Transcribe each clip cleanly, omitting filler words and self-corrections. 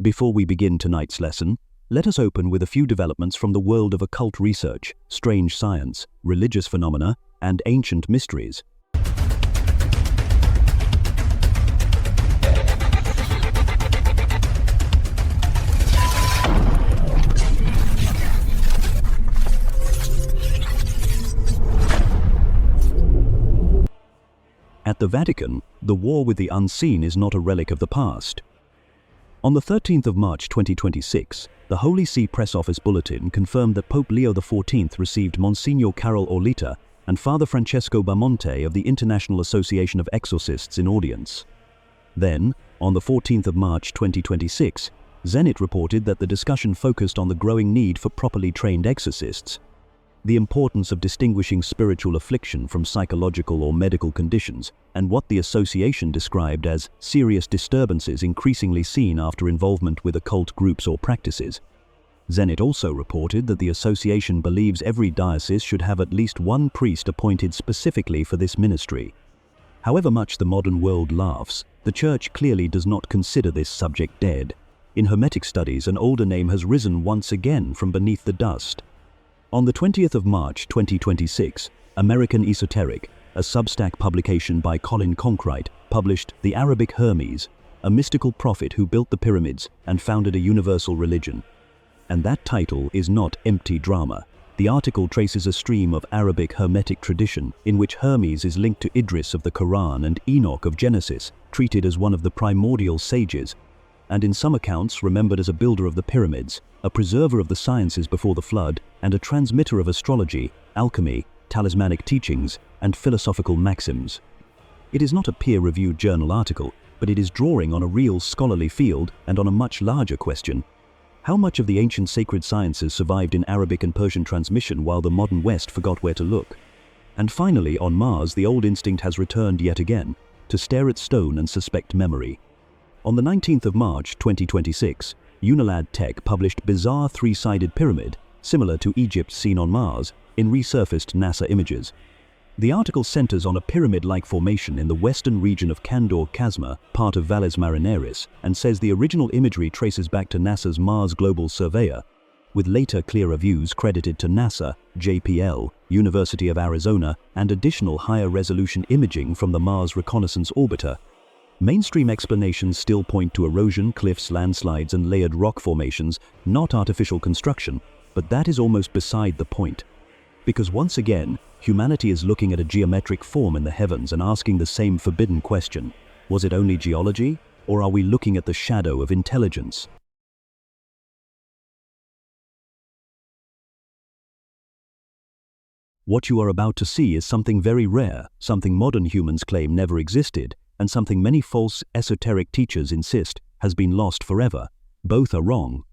Before we begin tonight's lesson, let us open with a few developments from the world of occult research, strange science, religious phenomena, and ancient mysteries. At the Vatican, the war with the unseen is not a relic of the past. On the 13th of March 2026, the Holy See Press Office Bulletin confirmed that Pope Leo XIV received Monsignor Carol Orlita and Father Francesco Bamonte of the International Association of Exorcists in audience. Then, on the 14th of March 2026, Zenit reported that the discussion focused on the growing need for properly trained exorcists, the importance of distinguishing spiritual affliction from psychological or medical conditions, and what the association described as serious disturbances increasingly seen after involvement with occult groups or practices. Zenit also reported that the association believes every diocese should have at least one priest appointed specifically for this ministry. However much the modern world laughs, the Church clearly does not consider this subject dead. In Hermetic studies, an older name has risen once again from beneath the dust. On the 20th of March 2026, American Esoteric, a Substack publication by Colin Conkright, published The Arabic Hermes, a mystical prophet who built the pyramids and founded a universal religion. And that title is not empty drama. The article traces a stream of Arabic Hermetic tradition in which Hermes is linked to Idris of the Quran and Enoch of Genesis, treated as one of the primordial sages, and in some accounts remembered as a builder of the pyramids, a preserver of the sciences before the flood, and a transmitter of astrology, alchemy, talismanic teachings, and philosophical maxims. It is not a peer-reviewed journal article, but it is drawing on a real scholarly field and on a much larger question. How much of the ancient sacred sciences survived in Arabic and Persian transmission while the modern West forgot where to look? And finally, on Mars, the old instinct has returned yet again, to stare at stone and suspect memory. On the 19th of March 2026, Unilad Tech published bizarre three-sided pyramid, similar to Egypt's seen on Mars, in resurfaced NASA images. The article centers on a pyramid-like formation in the western region of Candor Chasma, part of Valles Marineris, and says the original imagery traces back to NASA's Mars Global Surveyor, with later clearer views credited to NASA, JPL, University of Arizona, and additional higher-resolution imaging from the Mars Reconnaissance Orbiter. Mainstream explanations still point to erosion, cliffs, landslides, and layered rock formations, not artificial construction, but that is almost beside the point. Because once again, humanity is looking at a geometric form in the heavens and asking the same forbidden question: was it only geology, or are we looking at the shadow of intelligence? What you are about to see is something very rare, something modern humans claim never existed, and something many false esoteric teachers insist has been lost forever. Both are wrong.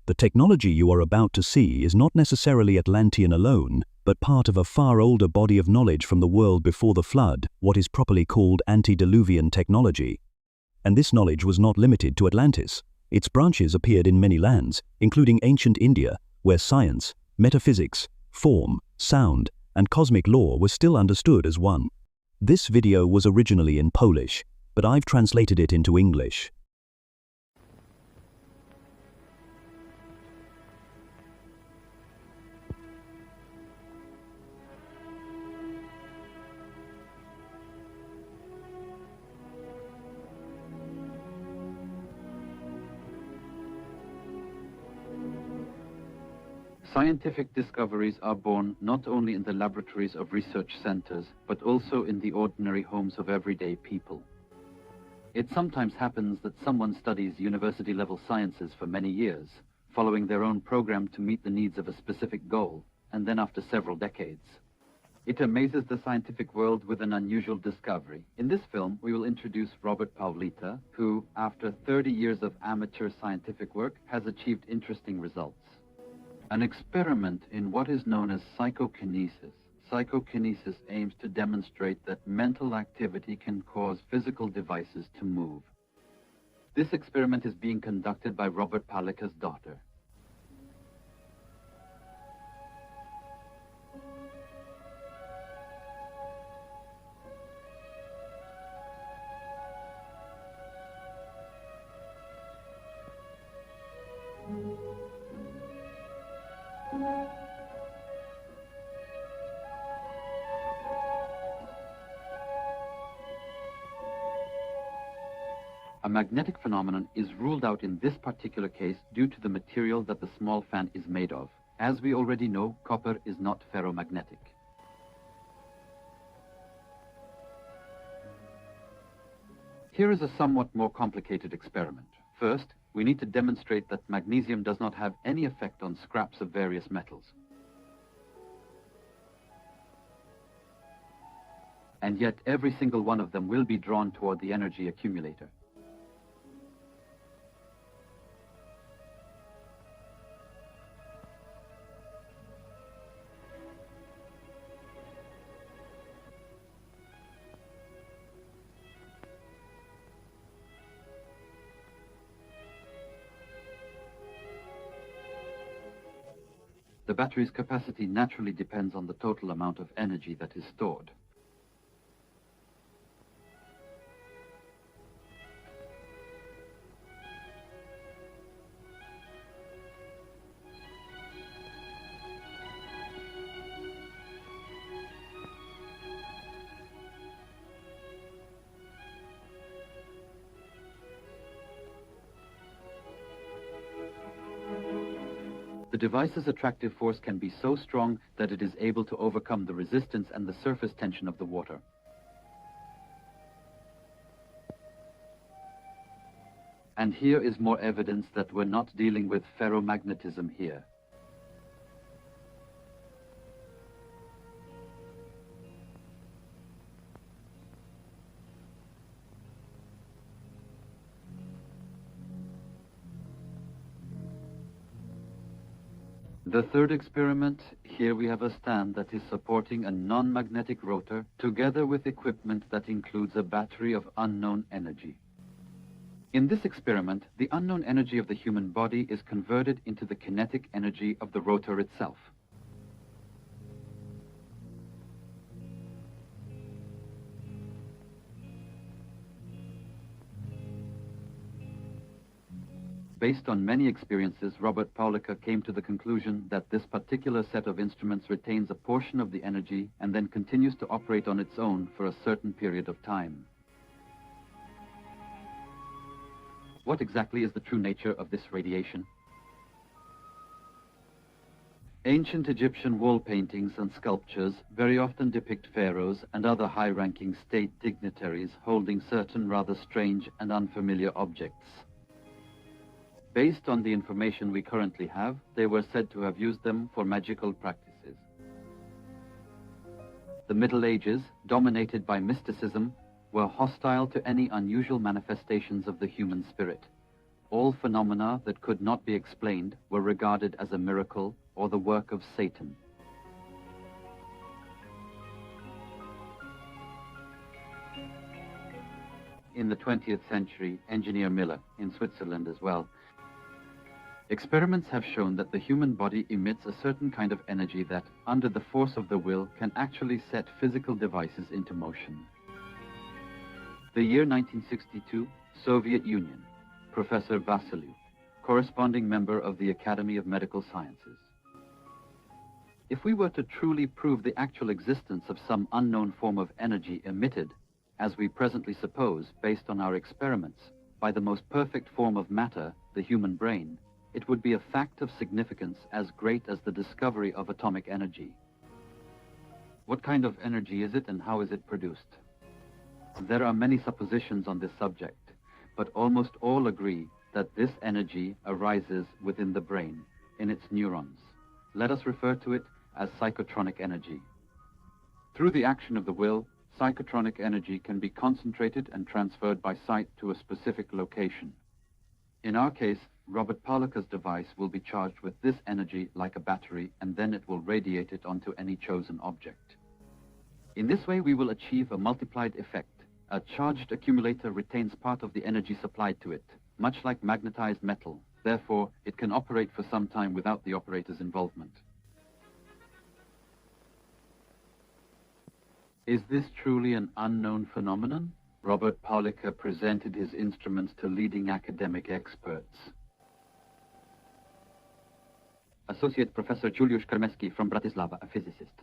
The technology you are about to see is not necessarily Atlantean alone, but part of a far older body of knowledge from the world before the flood, what is properly called Antediluvian technology. And this knowledge was not limited to Atlantis. Its branches appeared in many lands, including ancient India, where science, metaphysics, form, sound, and cosmic law were still understood as one. This video was originally in Polish, but I've translated it into English. Scientific discoveries are born not only in the laboratories of research centers, but also in the ordinary homes of everyday people. It sometimes happens that someone studies university-level sciences for many years, following their own program to meet the needs of a specific goal, and then after several decades, it amazes the scientific world with an unusual discovery. In this film, we will introduce Robert Pavlita, who, after 30 years of amateur scientific work, has achieved interesting results. An experiment in what is known as psychokinesis. Psychokinesis aims to demonstrate that mental activity can cause physical devices to move. This experiment is being conducted by Robert Pavlita's daughter. A magnetic phenomenon is ruled out in this particular case due to the material that the small fan is made of. As we already know, copper is not ferromagnetic. Here is a somewhat more complicated experiment. First, we need to demonstrate that magnesium does not have any effect on scraps of various metals. And yet every single one of them will be drawn toward the energy accumulator. The battery's capacity naturally depends on the total amount of energy that is stored. The device's attractive force can be so strong that it is able to overcome the resistance and the surface tension of the water. And here is more evidence that we're not dealing with ferromagnetism here. The third experiment, here we have a stand that is supporting a non-magnetic rotor together with equipment that includes a battery of unknown energy. In this experiment, the unknown energy of the human body is converted into the kinetic energy of the rotor itself. Based on many experiences, Robert Pavlita came to the conclusion that this particular set of instruments retains a portion of the energy and then continues to operate on its own for a certain period of time. What exactly is the true nature of this radiation? Ancient Egyptian wall paintings and sculptures very often depict pharaohs and other high-ranking state dignitaries holding certain rather strange and unfamiliar objects. Based on the information we currently have, they were said to have used them for magical practices. The Middle Ages, dominated by mysticism, were hostile to any unusual manifestations of the human spirit. All phenomena that could not be explained were regarded as a miracle or the work of Satan. In the 20th century, engineer Miller, in Switzerland as well, experiments have shown that the human body emits a certain kind of energy that, under the force of the will, can actually set physical devices into motion. The year 1962, Soviet Union, Professor Vasilyev, corresponding member of the Academy of Medical Sciences. If we were to truly prove the actual existence of some unknown form of energy emitted, as we presently suppose based on our experiments, by the most perfect form of matter, the human brain, it would be a fact of significance as great as the discovery of atomic energy. What kind of energy is it and how is it produced? There are many suppositions on this subject, but almost all agree that this energy arises within the brain, in its neurons. Let us refer to it as psychotronic energy. Through the action of the will, psychotronic energy can be concentrated and transferred by sight to a specific location. In our case, Robert Pavlita's device will be charged with this energy like a battery, and then it will radiate it onto any chosen object. In this way, we will achieve a multiplied effect. A charged accumulator retains part of the energy supplied to it, much like magnetized metal. Therefore, it can operate for some time without the operator's involvement. Is this truly an unknown phenomenon? Robert Pavlita presented his instruments to leading academic experts. Associate Professor Juliusz Kermeski from Bratislava, a physicist.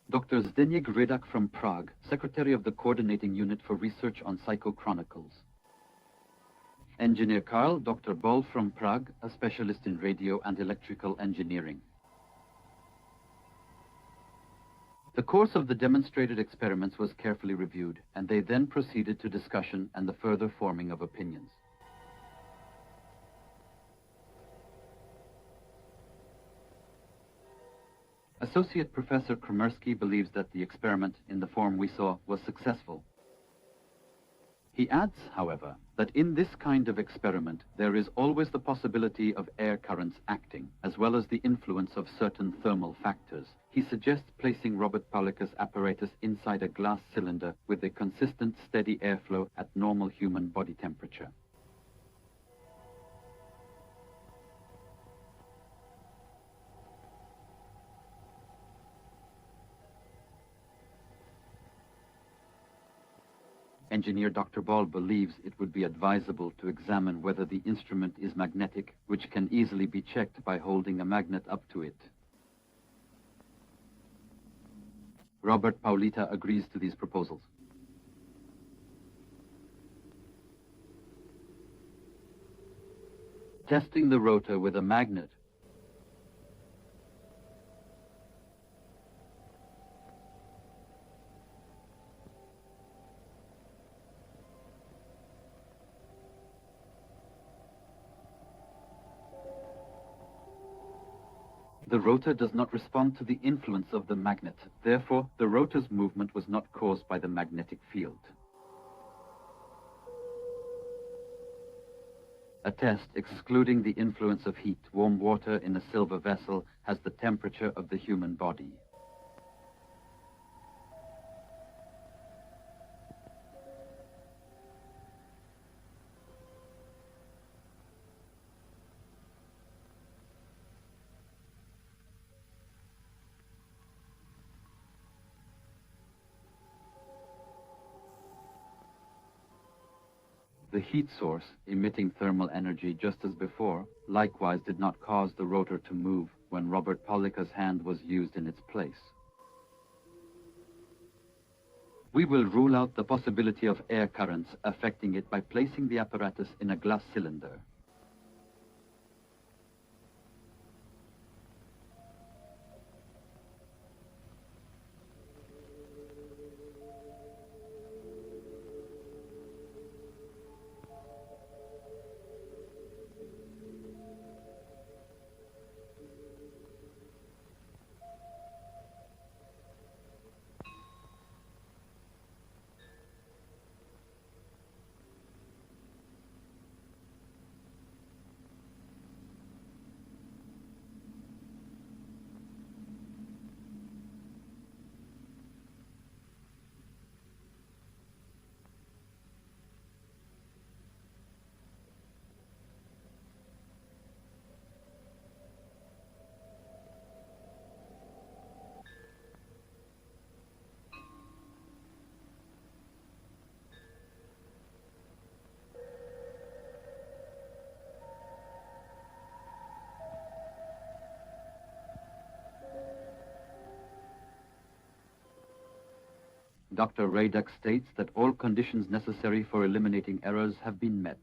Dr. Zdeněk Rydak from Prague, Secretary of the Coordinating Unit for Research on Psychochronicles. Engineer Karl Dr. Boll from Prague, a specialist in radio and electrical engineering. The course of the demonstrated experiments was carefully reviewed, and they then proceeded to discussion and the further forming of opinions. Associate Professor Kremersky believes that the experiment in the form we saw was successful. He adds, however, that in this kind of experiment there is always the possibility of air currents acting, as well as the influence of certain thermal factors. He suggests placing Robert Paulika's apparatus inside a glass cylinder with a consistent, steady airflow at normal human body temperature. Engineer Dr. Ball believes it would be advisable to examine whether the instrument is magnetic, which can easily be checked by holding a magnet up to it. Robert Pavlita agrees to these proposals. Testing the rotor with a magnet. The rotor does not respond to the influence of the magnet. Therefore, the rotor's movement was not caused by the magnetic field. A test excluding the influence of heat, warm water in a silver vessel, has the temperature of the human body. The heat source, emitting thermal energy just as before, likewise did not cause the rotor to move when Robert Paulika's hand was used in its place. We will rule out the possibility of air currents affecting it by placing the apparatus in a glass cylinder. Dr. Rydak states that all conditions necessary for eliminating errors have been met.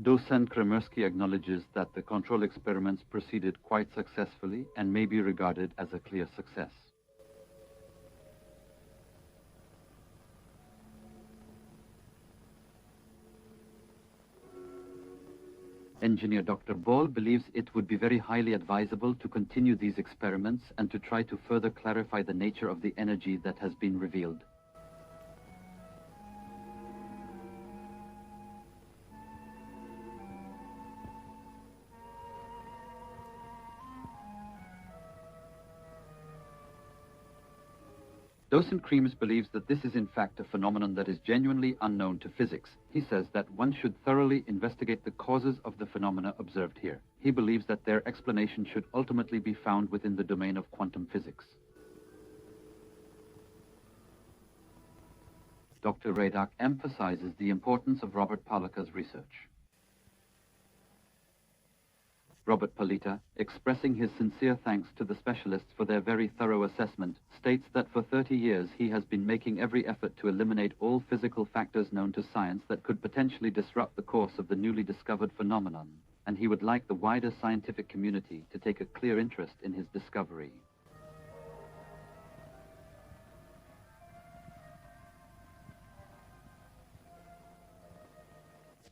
Docent Kremersky acknowledges that the control experiments proceeded quite successfully and may be regarded as a clear success. Engineer Dr. Ball believes it would be very highly advisable to continue these experiments and to try to further clarify the nature of the energy that has been revealed. Docent Creams believes that this is in fact a phenomenon that is genuinely unknown to physics. He says that one should thoroughly investigate the causes of the phenomena observed here. He believes that their explanation should ultimately be found within the domain of quantum physics. Dr. Radach emphasizes the importance of Robert Pavlita's research. Robert Pavlita, expressing his sincere thanks to the specialists for their very thorough assessment, states that for 30 years he has been making every effort to eliminate all physical factors known to science that could potentially disrupt the course of the newly discovered phenomenon, and he would like the wider scientific community to take a clear interest in his discovery.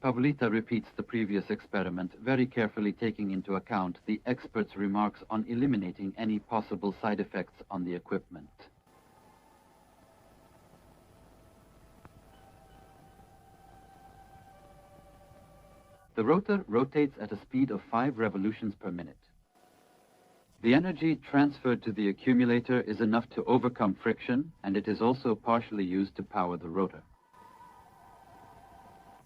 Pavlita repeats the previous experiment, very carefully taking into account the expert's remarks on eliminating any possible side effects on the equipment. The rotor rotates at a speed of 5 revolutions per minute. The energy transferred to the accumulator is enough to overcome friction, and it is also partially used to power the rotor.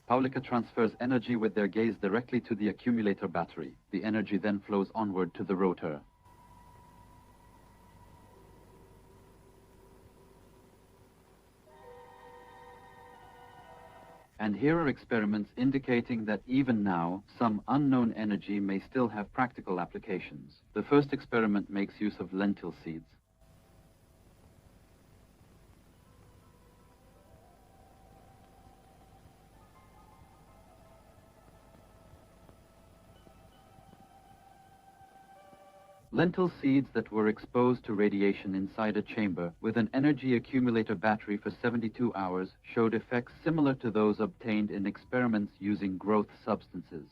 Pavlita transfers energy with their gaze directly to the accumulator battery. The energy then flows onward to the rotor. And here are experiments indicating that even now, some unknown energy may still have practical applications. The first experiment makes use of lentil seeds. Lentil seeds that were exposed to radiation inside a chamber with an energy accumulator battery for 72 hours showed effects similar to those obtained in experiments using growth substances.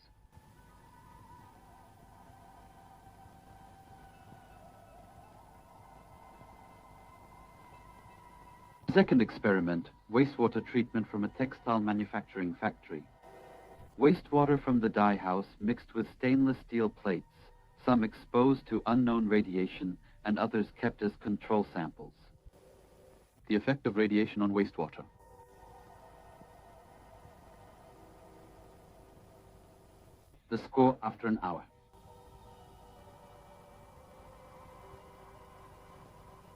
Second experiment, wastewater treatment from a textile manufacturing factory. Wastewater from the dye house mixed with stainless steel plates, some exposed to unknown radiation and others kept as control samples. The effect of radiation on wastewater. The score after an hour.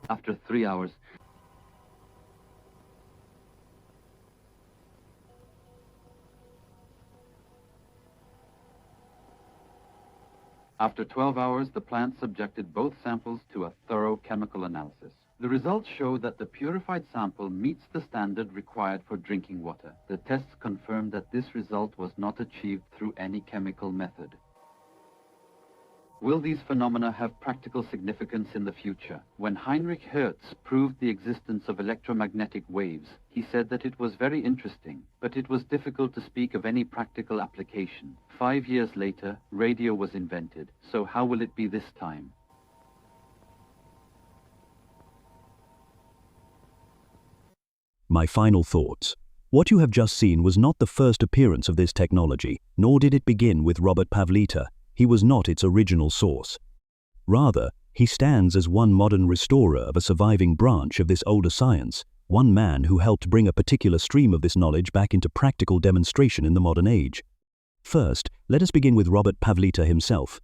After 3 hours, after 12 hours, the plant subjected both samples to a thorough chemical analysis. The results show that the purified sample meets the standard required for drinking water. The tests confirmed that this result was not achieved through any chemical method. Will these phenomena have practical significance in the future? When Heinrich Hertz proved the existence of electromagnetic waves, he said that it was very interesting, but it was difficult to speak of any practical application. 5 years later, radio was invented, so how will it be this time? My final thoughts. What you have just seen was not the first appearance of this technology, nor did it begin with Robert Pavlita. He was not its original source. Rather, he stands as one modern restorer of a surviving branch of this older science, one man who helped bring a particular stream of this knowledge back into practical demonstration in the modern age. First, let us begin with Robert Pavlita himself.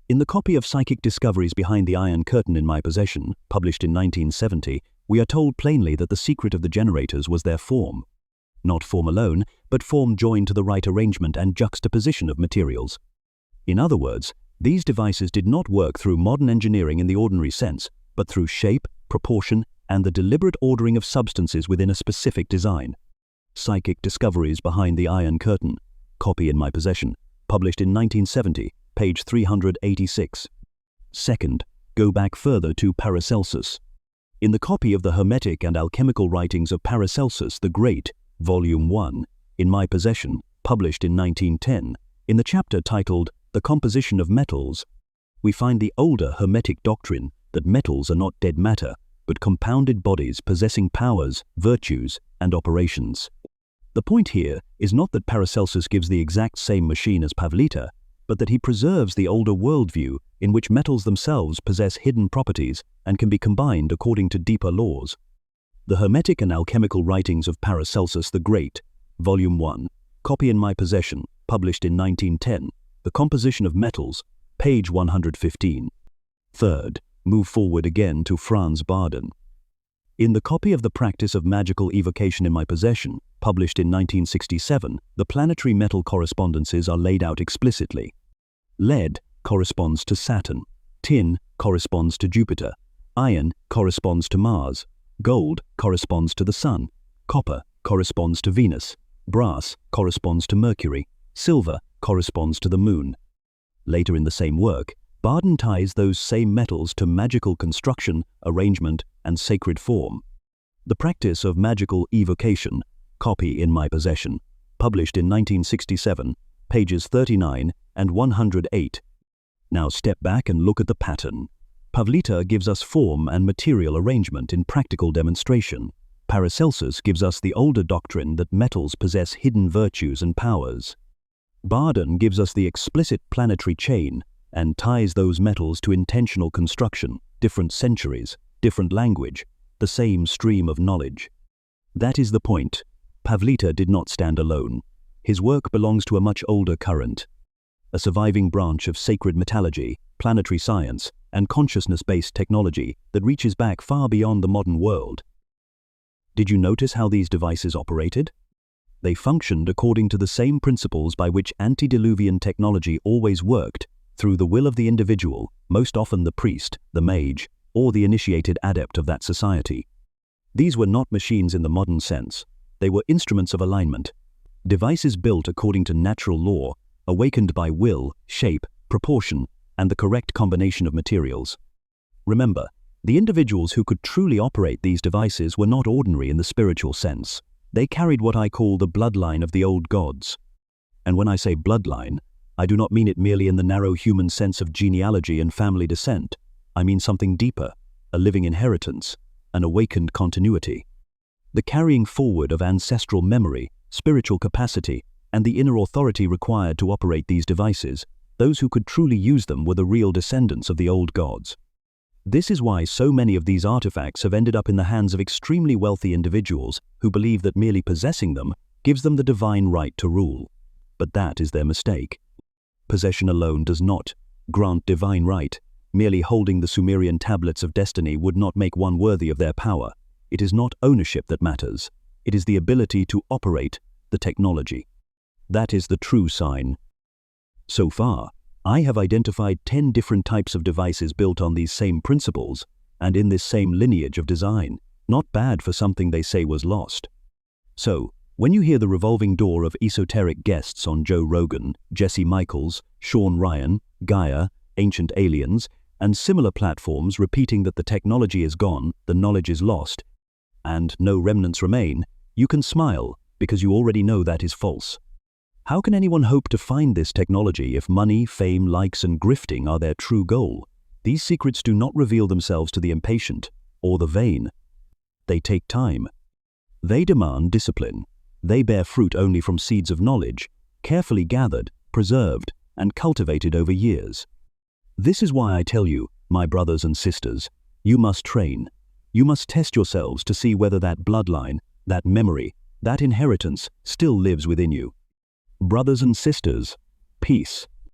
In the copy of Psychic Discoveries Behind the Iron Curtain in my possession, published in 1970, we are told plainly that the secret of the generators was their form. Not form alone, but form joined to the right arrangement and juxtaposition of materials. In other words, these devices did not work through modern engineering in the ordinary sense, but through shape, proportion, and the deliberate ordering of substances within a specific design. Psychic Discoveries Behind the Iron Curtain, copy in my possession, published in 1970, page 386. Second, go back further to Paracelsus. In the copy of the Hermetic and Alchemical Writings of Paracelsus the Great, Volume 1, in my possession, published in 1910, in the chapter titled The Composition of Metals, we find the older Hermetic doctrine that metals are not dead matter, but compounded bodies possessing powers, virtues, and operations. The point here is not that Paracelsus gives the exact same machine as Pavlita, but that he preserves the older worldview in which metals themselves possess hidden properties and can be combined according to deeper laws. The Hermetic and Alchemical Writings of Paracelsus the Great, Volume 1, copy in my possession, published in 1910, The Composition of Metals, page 115. Third, move forward again to Franz Barden. In the copy of The Practice of Magical Evocation in my possession, published in 1967, the planetary metal correspondences are laid out explicitly. Lead corresponds to Saturn, tin corresponds to Jupiter, iron corresponds to Mars, gold corresponds to the Sun, copper corresponds to Venus, brass corresponds to Mercury, silver corresponds to the Moon. Later in the same work, Barden ties those same metals to magical construction, arrangement, and sacred form. The Practice of Magical Evocation, copy in my possession, published in 1967, pages 39 and 108. Now step back and look at the pattern. Pavlita gives us form and material arrangement in practical demonstration. Paracelsus gives us the older doctrine that metals possess hidden virtues and powers. Barden gives us the explicit planetary chain and ties those metals to intentional construction, different centuries, different language, the same stream of knowledge. That is the point. Pavlita did not stand alone. His work belongs to a much older current, a surviving branch of sacred metallurgy, planetary science, and consciousness-based technology that reaches back far beyond the modern world. Did you notice how these devices operated? They functioned according to the same principles by which antediluvian technology always worked, through the will of the individual, most often the priest, the mage, or the initiated adept of that society. These were not machines in the modern sense. They were instruments of alignment, devices built according to natural law, awakened by will, shape, proportion, and the correct combination of materials. Remember, the individuals who could truly operate these devices were not ordinary in the spiritual sense. They carried what I call the bloodline of the old gods. And when I say bloodline, I do not mean it merely in the narrow human sense of genealogy and family descent. I mean something deeper, a living inheritance, an awakened continuity. The carrying forward of ancestral memory, spiritual capacity, and the inner authority required to operate these devices. Those who could truly use them were the real descendants of the old gods. This is why so many of these artifacts have ended up in the hands of extremely wealthy individuals who believe that merely possessing them gives them the divine right to rule. But that is their mistake. Possession alone does not grant divine right. Merely holding the Sumerian tablets of destiny would not make one worthy of their power. It is not ownership that matters. It is the ability to operate the technology. That is the true sign. So far, I have identified 10 different types of devices built on these same principles and in this same lineage of design. Not bad for something they say was lost. So, when you hear the revolving door of esoteric guests on Joe Rogan, Jesse Michaels, Sean Ryan, Gaia, Ancient Aliens, and similar platforms repeating that the technology is gone, the knowledge is lost, and no remnants remain, you can smile because you already know that is false. How can anyone hope to find this technology if money, fame, likes, and grifting are their true goal? These secrets do not reveal themselves to the impatient or the vain. They take time. They demand discipline. They bear fruit only from seeds of knowledge, carefully gathered, preserved, and cultivated over years. This is why I tell you, my brothers and sisters, you must train. You must test yourselves to see whether that bloodline, that memory, that inheritance still lives within you. Brothers and sisters, peace.